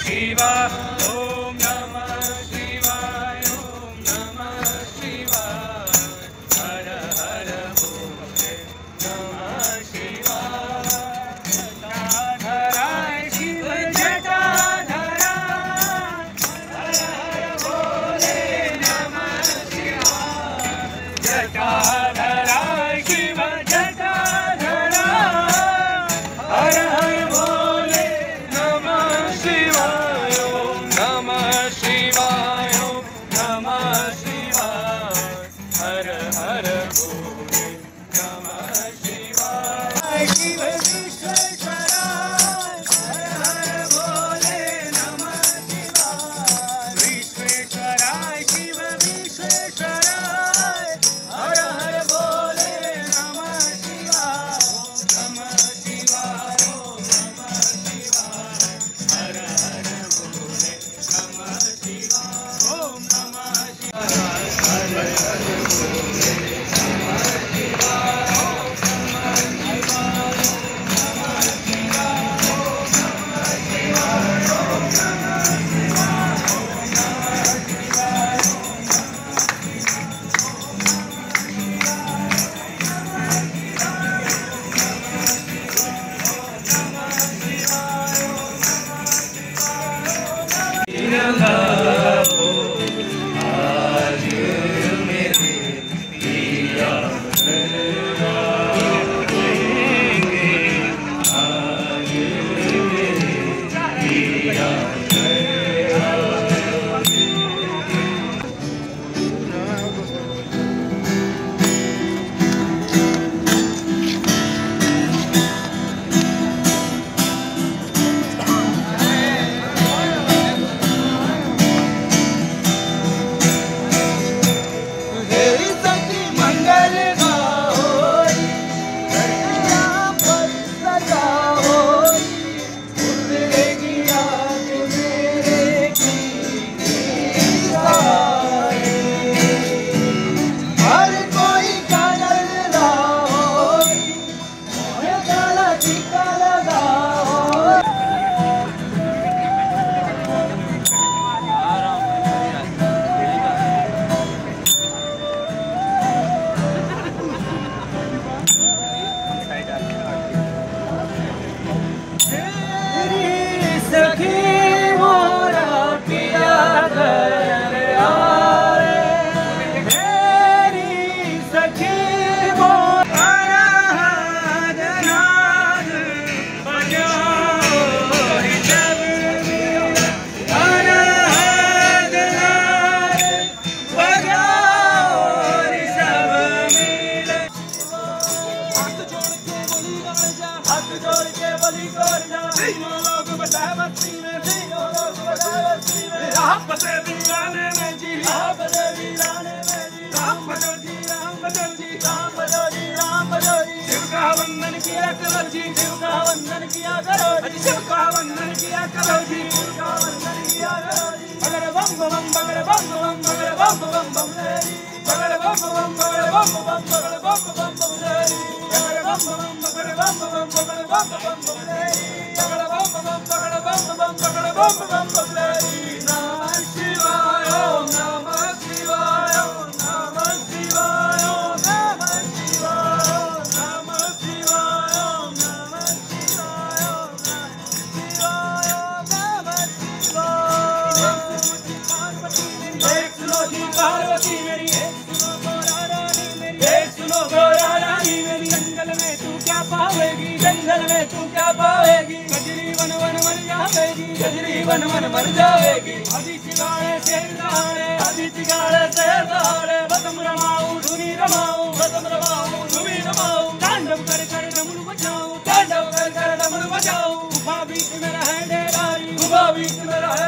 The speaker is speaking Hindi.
शिवाय ओम नमः शिवाय ओम नमः शिवाय हर हर भोले नमः शिवाय जटाधराय शिव जटाधराय हर हर भोले नमः शिवाय जटाधराय शिव जटाधराय हर हर भोले नमः शिवाय ओम नमः शिवाय ओम नमः शिवाय हर हर भोले नमः शिवाय शिव विश्वेश्वराय हर हर भोले नमः शिवाय विश्वेश्वराय शिव विश्वेश्वराय हर हर भोले नमः शिवाय नमः शिवाय ओम नमः शिवाय हर हर भोले नमः शिवाय ओम नमः शिवाय हर हर भोले नमः शिवाय ओम नमः शिवाय नमः शिवाय ओम नमः शिवाय ओम नमः शिवाय ओम नमः शिवाय आज मेरे पिया आएंगे आज मेरे पिया तेरी सखी मंगल गाओ धरतिया पर सजा होई उतरेगी आज मेरे की साए हर कोई काजल ना होई मोहे काला टीका लगाओ तेरी सखी मोरा पिया घर आए तेरी सखी मोरा नाद नाद बजाओ जब हर नाद नाद बजाओ सब मिले हाथ जोड़ के बलि कर जा तीनों लोग बजाए बस्ती में तीनों लोग बजाए बस्ती में राम बसे वीराने में जी राम बसे वीराने में जी राम बजो जी राम बजो जी राम बजो जी राम बजो जी शिव का वंदन किया करो जी शिव का वंदन किया करो जी शिव का वंदन किया करो जी शिव का वंदन किया करो जी बगड़ बम बम बगड़ बम बम बगड़ बम बम बम रे बगड़ बम बम बगड़ बम बम बगड़ बम बम बम रे बगड़ बम बम बगड़ बम बम बगड़ बम बम बम रे बगड़ बम बम बगड़ बम बम बगड़ बम बम बम रे नमः शिवाय ओम नमः शिवाय ओम नमः शिवाय ओम नमः शिवाय ओम नमः शिवाय ओम नमः शिवाय ओम नमः शिवाय एक सुनो जी पार्वती मेरी एक सुनो गोरा रानी मेरी एक सुनो गोरा रानी मेरी जंगल में तू क्या पावेगी जंगल में तू क्या पावेगी गजरी वन वन मर जाएगी गजरी वन वन मर जाएगी अभी चिगाड़े शेर दहाड़े अभी चिगाड़े शेर दहाड़े बदम रमाऊं धुनी रमाऊं बदम रमाऊं धुनी रमाऊं तांडव कर कर डमरू बजाऊं तांडव कर कर डमरू बजाऊं गुफा बीच में रहे डेरारी गुफा बीच में रहे